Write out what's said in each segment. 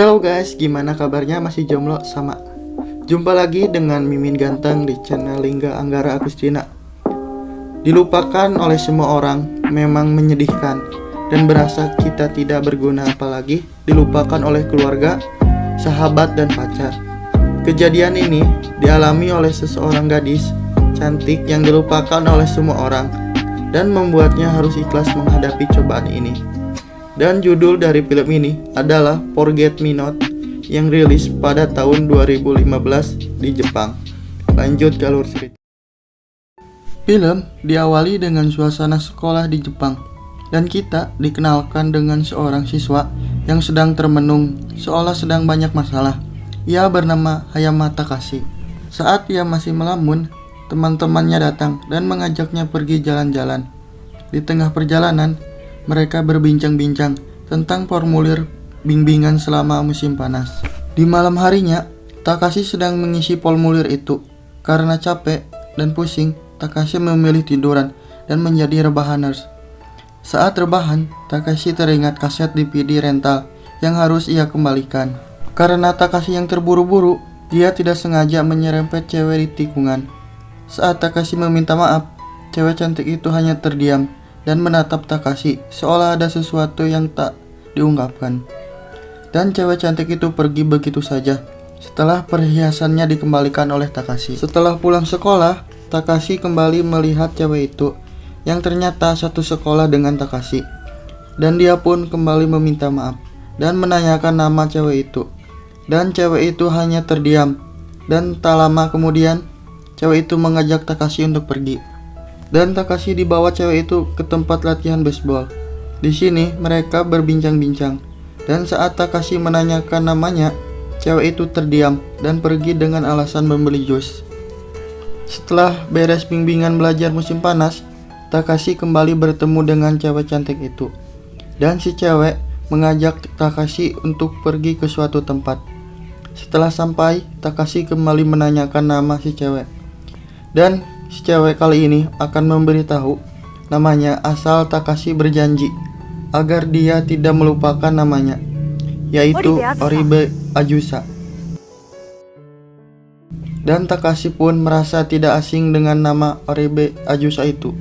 Halo guys, gimana kabarnya? Masih jomblo sama? Jumpa lagi dengan Mimin Ganteng di channel Lingga Anggara Agustina. Dilupakan oleh semua orang memang menyedihkan dan berasa kita tidak berguna, apalagi dilupakan oleh keluarga, sahabat, dan pacar. Kejadian ini dialami oleh seseorang gadis cantik yang dilupakan oleh semua orang dan membuatnya harus ikhlas menghadapi cobaan ini. Dan judul dari film ini adalah Forget Me Not yang rilis pada tahun 2015 di Jepang. Lanjut ke alur cerita. Film diawali dengan suasana sekolah di Jepang dan kita dikenalkan dengan seorang siswa yang sedang termenung seolah sedang banyak masalah. Ia bernama Hayama Takashi. Saat ia masih melamun, teman-temannya datang dan mengajaknya pergi jalan-jalan. Di tengah perjalanan, mereka berbincang-bincang tentang formulir bimbingan selama musim panas. Di malam harinya, Takashi sedang mengisi formulir itu. Karena capek dan pusing, Takashi memilih tiduran dan menjadi rebahaners. Saat rebahan, Takashi teringat kaset DVD rental yang harus ia kembalikan. Karena Takashi yang terburu-buru, dia tidak sengaja menyerempet cewek di tikungan. Saat Takashi meminta maaf, cewek cantik itu hanya terdiam dan menatap Takashi seolah ada sesuatu yang tak diungkapkan. Dan cewek cantik itu pergi begitu saja setelah perhiasannya dikembalikan oleh Takashi. Setelah pulang sekolah, Takashi kembali melihat cewek itu yang ternyata satu sekolah dengan Takashi. Dan dia pun kembali meminta maaf dan menanyakan nama cewek itu. Dan cewek itu hanya terdiam. Dan tak lama kemudian, cewek itu mengajak Takashi untuk pergi. Dan Takashi dibawa cewek itu ke tempat latihan baseball. Di sini mereka berbincang-bincang. Dan saat Takashi menanyakan namanya, cewek itu terdiam dan pergi dengan alasan membeli jus. Setelah beres bimbingan belajar musim panas, Takashi kembali bertemu dengan cewek cantik itu. Dan si cewek mengajak Takashi untuk pergi ke suatu tempat. Setelah sampai, Takashi kembali menanyakan nama si cewek. Dan si cewek kali ini akan memberitahu namanya asal Takashi berjanji agar dia tidak melupakan namanya, yaitu Oribe Ajusa. Dan Takashi pun merasa tidak asing dengan nama Oribe Ajusa itu.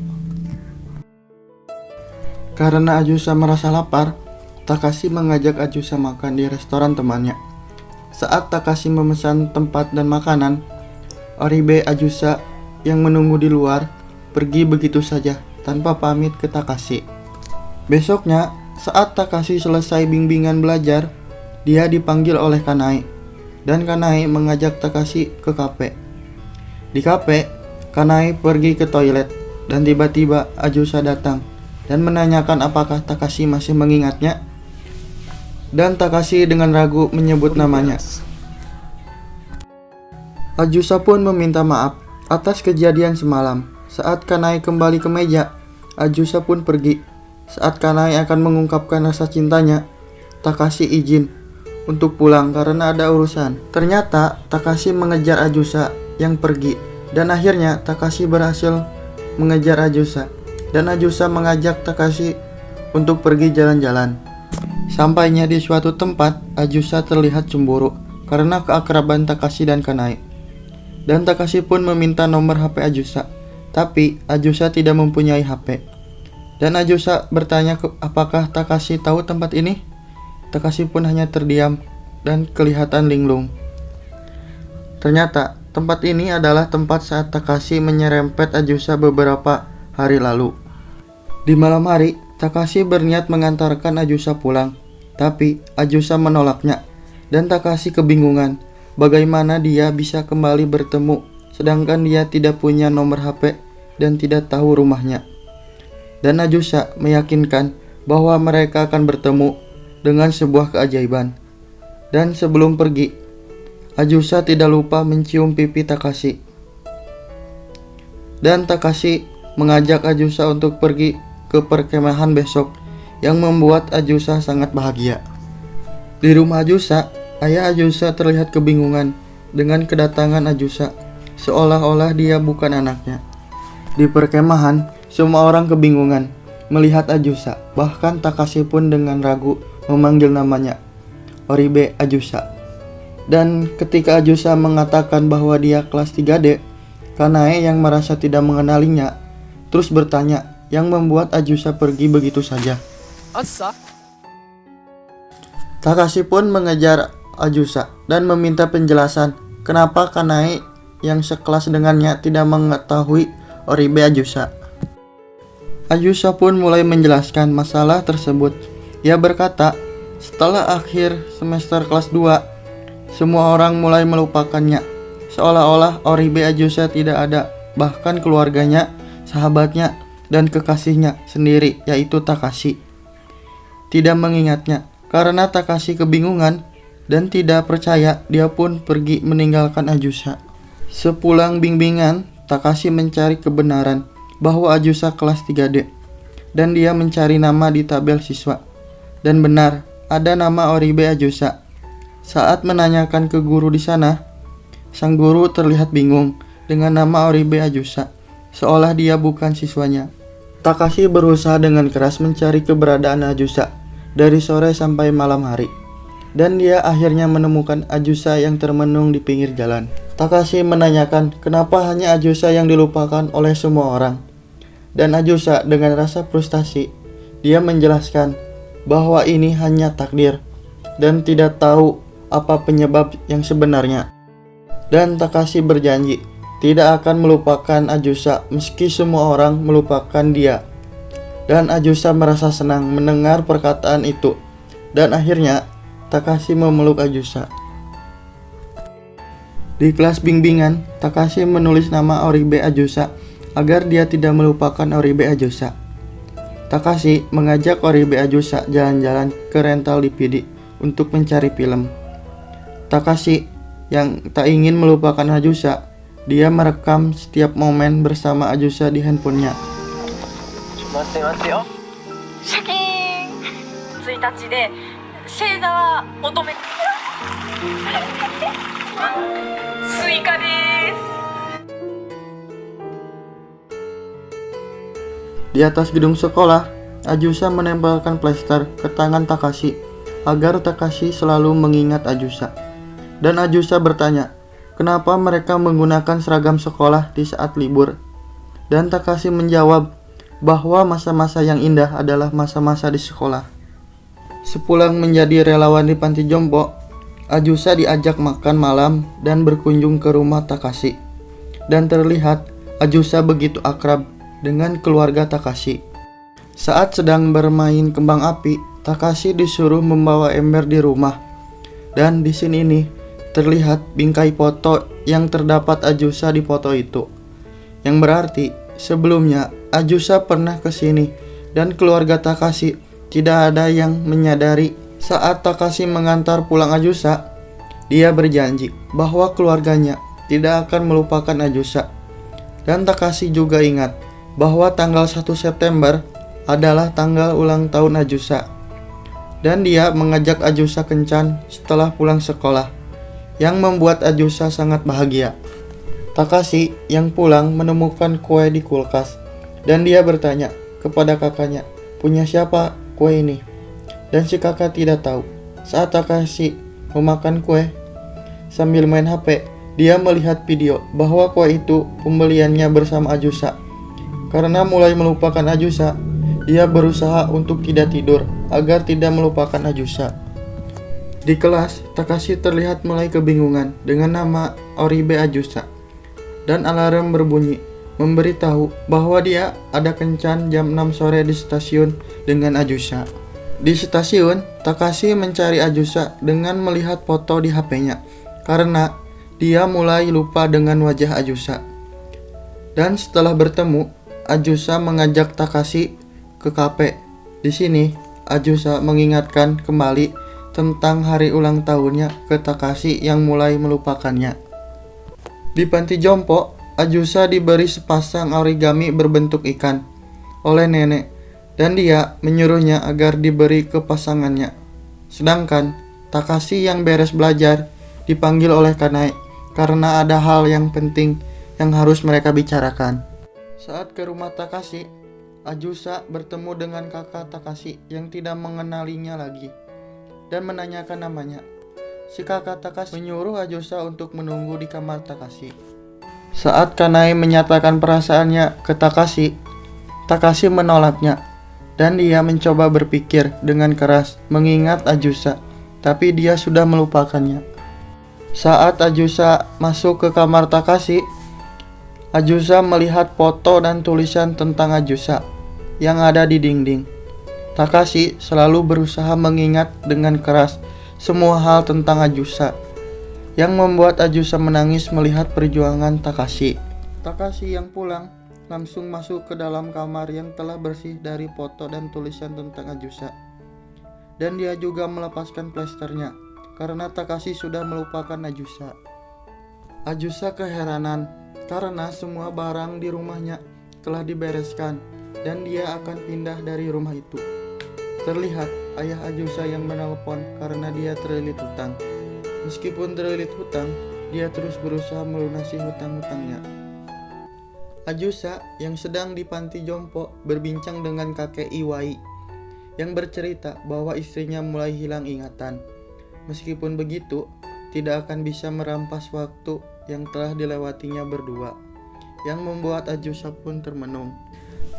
Karena Ajusa merasa lapar, Takashi mengajak Ajusa makan di restoran temannya. Saat Takashi memesan tempat dan makanan, Oribe Ajusa yang menunggu di luar pergi begitu saja tanpa pamit ke Takashi. Besoknya, saat Takashi selesai bimbingan belajar, dia dipanggil oleh Kanae. Dan Kanae mengajak Takashi ke kafe. Di kafe, Kanae pergi ke toilet dan tiba-tiba Ajusa datang dan menanyakan apakah Takashi masih mengingatnya. Dan Takashi dengan ragu menyebut namanya. Ajusa pun meminta maaf atas kejadian semalam. Saat Kanae kembali ke meja, Ajusa pun pergi. Saat Kanae akan mengungkapkan rasa cintanya, Takashi izin untuk pulang karena ada urusan. Ternyata Takashi mengejar Ajusa yang pergi, dan akhirnya Takashi berhasil mengejar Ajusa. Dan Ajusa mengajak Takashi untuk pergi jalan-jalan. Sampainya di suatu tempat, Ajusa terlihat cemburu karena keakraban Takashi dan Kanae. Dan Takashi pun meminta nomor HP Ajusa, tapi Ajusa tidak mempunyai HP. Dan Ajusa bertanya apakah Takashi tahu tempat ini. Takashi pun hanya terdiam dan kelihatan linglung. Ternyata tempat ini adalah tempat saat Takashi menyerempet Ajusa beberapa hari lalu. Di malam hari, Takashi berniat mengantarkan Ajusa pulang, tapi Ajusa menolaknya. Dan Takashi kebingungan bagaimana dia bisa kembali bertemu sedangkan dia tidak punya nomor HP dan tidak tahu rumahnya. Dan Ajusa meyakinkan bahwa mereka akan bertemu dengan sebuah keajaiban. Dan sebelum pergi, Ajusa tidak lupa mencium pipi Takashi. Dan Takashi mengajak Ajusa untuk pergi ke perkemahan besok yang membuat Ajusa sangat bahagia. Di rumah Ajusa, ayah Ajusa terlihat kebingungan dengan kedatangan Ajusa, seolah-olah dia bukan anaknya. Di perkemahan, semua orang kebingungan melihat Ajusa, bahkan Takashi pun dengan ragu memanggil namanya. Oribe Ajusa. Dan ketika Ajusa mengatakan bahwa dia kelas 3D, Kanae yang merasa tidak mengenalinya terus bertanya, yang membuat Ajusa pergi begitu saja. Takashi pun mengejar Ajusa dan meminta penjelasan kenapa Kanae yang sekelas dengannya tidak mengetahui Oribe Ajusa. Ajusa pun mulai menjelaskan masalah tersebut. Ia berkata, setelah akhir semester kelas 2, semua orang mulai melupakannya. Seolah-olah Oribe Ajusa tidak ada, bahkan keluarganya, sahabatnya, dan kekasihnya sendiri, yaitu Takashi, tidak mengingatnya. Karena Takashi kebingungan dan tidak percaya, dia pun pergi meninggalkan Ajusa. Sepulang bimbingan, Takashi mencari kebenaran bahwa Ajusa kelas 3D, dan dia mencari nama di tabel siswa. Dan benar, ada nama Oribe Ajusa. Saat menanyakan ke guru di sana, sang guru terlihat bingung dengan nama Oribe Ajusa, seolah dia bukan siswanya. Takashi berusaha dengan keras mencari keberadaan Ajusa dari sore sampai malam hari, dan dia akhirnya menemukan Ajusa yang termenung di pinggir jalan. Takashi menanyakan kenapa hanya Ajusa yang dilupakan oleh semua orang. Dan Ajusa dengan rasa frustasi, dia menjelaskan bahwa ini hanya takdir dan tidak tahu apa penyebab yang sebenarnya. Dan Takashi berjanji tidak akan melupakan Ajusa meski semua orang melupakan dia. Dan Ajusa merasa senang mendengar perkataan itu, dan akhirnya Takashi memeluk Ajusa. Di kelas bimbingan, Takashi menulis nama Oribe Ajusa agar dia tidak melupakan Oribe Ajusa. Takashi mengajak Oribe Ajusa jalan-jalan ke rental DVD untuk mencari film. Takashi yang tak ingin melupakan Ajusa, dia merekam setiap momen bersama Ajusa di handphonenya. シャキーン1日で星座は乙女スイカです。 Di atas gedung sekolah, Ajusa menempelkan plester ke tangan Takashi agar Takashi selalu mengingat Ajusa. Dan Ajusa bertanya, kenapa mereka menggunakan seragam sekolah di saat libur. Dan Takashi menjawab bahwa masa-masa yang indah adalah masa-masa di sekolah. Sepulang menjadi relawan di panti jompo, Ajusa diajak makan malam dan berkunjung ke rumah Takashi. Dan terlihat Ajusa begitu akrab dengan keluarga Takashi. Saat sedang bermain kembang api, Takashi disuruh membawa ember di rumah. Dan di sini nih terlihat bingkai foto yang terdapat Ajusa di foto itu. Yang berarti sebelumnya Ajusa pernah ke sini dan keluarga Takashi tidak ada yang menyadari. Saat Takashi mengantar pulang Ajusa, dia berjanji bahwa keluarganya tidak akan melupakan Ajusa. Dan Takashi juga ingat bahwa tanggal 1 September adalah tanggal ulang tahun Ajusa. Dan dia mengajak Ajusa kencan setelah pulang sekolah, yang membuat Ajusa sangat bahagia. Takashi yang pulang menemukan kue di kulkas, dan dia bertanya kepada kakaknya, punya siapa kue ini? Dan si kakak tidak tahu. Saat Takashi memakan kue sambil main HP, dia melihat video bahwa kue itu pembeliannya bersama Ajusa. Karena mulai melupakan Ajusa, dia berusaha untuk tidak tidur agar tidak melupakan Ajusa. Di kelas, Takashi terlihat mulai kebingungan dengan nama Oribe Ajusa. Dan alarm berbunyi, memberitahu bahwa dia ada kencan jam 6 sore di stasiun dengan Ajusa. Di stasiun, Takashi mencari Ajusa dengan melihat foto di HP-nya, karena dia mulai lupa dengan wajah Ajusa. Dan setelah bertemu, Ajusa mengajak Takashi ke kafe. Di sini, Ajusa mengingatkan kembali tentang hari ulang tahunnya ke Takashi yang mulai melupakannya. Di panti jompo, Ajusa diberi sepasang origami berbentuk ikan oleh nenek, dan dia menyuruhnya agar diberi ke pasangannya. Sedangkan Takashi yang beres belajar dipanggil oleh Kanae karena ada hal yang penting yang harus mereka bicarakan. Saat ke rumah Takashi, Ajusa bertemu dengan kakak Takashi yang tidak mengenalinya lagi. dan menanyakan namanya. Si kakak Takashi menyuruh Ajusa untuk menunggu di kamar Takashi. Saat Kanai menyatakan perasaannya ke Takashi, Takashi menolaknya dan dia mencoba berpikir dengan keras mengingat Ajusa, tapi dia sudah melupakannya. Saat Ajusa masuk ke kamar Takashi, Ajusa melihat foto dan tulisan tentang Ajusa yang ada di dinding. Takashi selalu berusaha mengingat dengan keras semua hal tentang Ajusa, yang membuat Ajusa menangis melihat perjuangan Takashi. Takashi yang pulang langsung masuk ke dalam kamar yang telah bersih dari foto dan tulisan tentang Ajusa. Dan dia juga melepaskan plesternya karena Takashi sudah melupakan Ajusa. Ajusa keheranan karena semua barang di rumahnya telah dibereskan dan dia akan pindah dari rumah itu. Terlihat ayah Ajusa yang menelpon karena dia terlilit hutang. Meskipun terlilit hutang, dia terus berusaha melunasi hutang-hutangnya. Ajusa yang sedang di panti jompo berbincang dengan kakek Iwai yang bercerita bahwa istrinya mulai hilang ingatan. Meskipun begitu, tidak akan bisa merampas waktu yang telah dilewatinya berdua, yang membuat Ajusa pun termenung.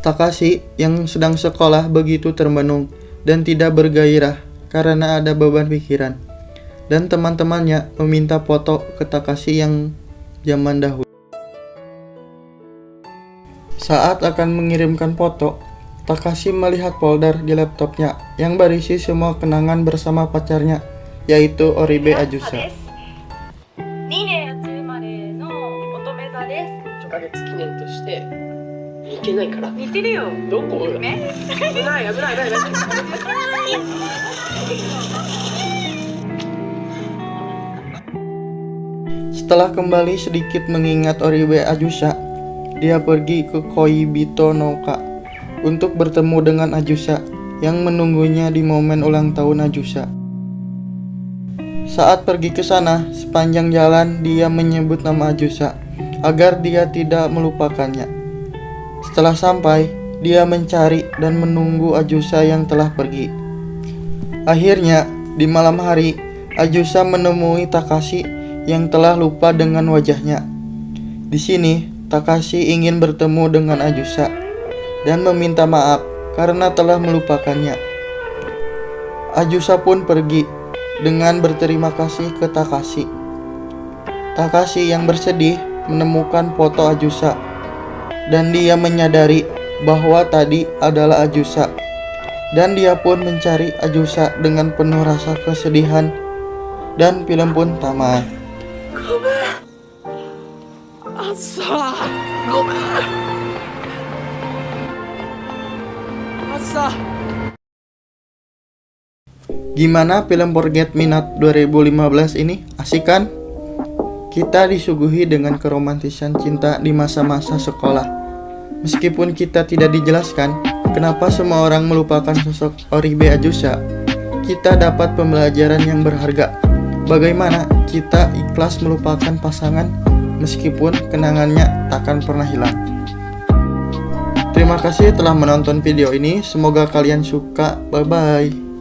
Takashi yang sedang sekolah begitu termenung dan tidak bergairah karena ada beban pikiran, dan teman-temannya meminta foto ke Takashi yang zaman dahulu. Saat akan mengirimkan foto, Takashi melihat folder di laptopnya yang berisi semua kenangan bersama pacarnya, yaitu Oribe Ajusa. 2年生まれの乙女座です。1ヶ月記念としていけないから。似てるよ。どこ？ね。危ない危ない危ない。Setelah kembali sedikit mengingat Oribe Ajusa, dia pergi ke Koibito no Ka untuk bertemu dengan Ajusa yang menunggunya di momen ulang tahun Ajusa. Saat pergi ke sana, sepanjang jalan dia menyebut nama Ajusa agar dia tidak melupakannya. Setelah sampai, dia mencari dan menunggu Ajusa yang telah pergi. Akhirnya, di malam hari, Ajusa menemui Takashi yang telah lupa dengan wajahnya. Di sini, Takashi ingin bertemu dengan Ajusa dan meminta maaf karena telah melupakannya. Ajusa pun pergi dengan berterima kasih ke Takashi. Takashi yang bersedih menemukan foto Ajusa dan dia menyadari bahwa tadi adalah Ajusa, dan dia pun mencari Ajusa dengan penuh rasa kesedihan dan film pun tamat. Asa, gomen. Asa. Gimana film Forget Me Not 2015 ini? Asik kan? Kita disuguhi dengan keromantisan cinta di masa-masa sekolah. Meskipun kita tidak dijelaskan kenapa semua orang melupakan sosok Oribe Ajusa, kita dapat pembelajaran yang berharga. Bagaimana kita ikhlas melupakan pasangan meskipun kenangannya takkan pernah hilang. Terima kasih telah menonton video ini. Semoga kalian suka. Bye-bye.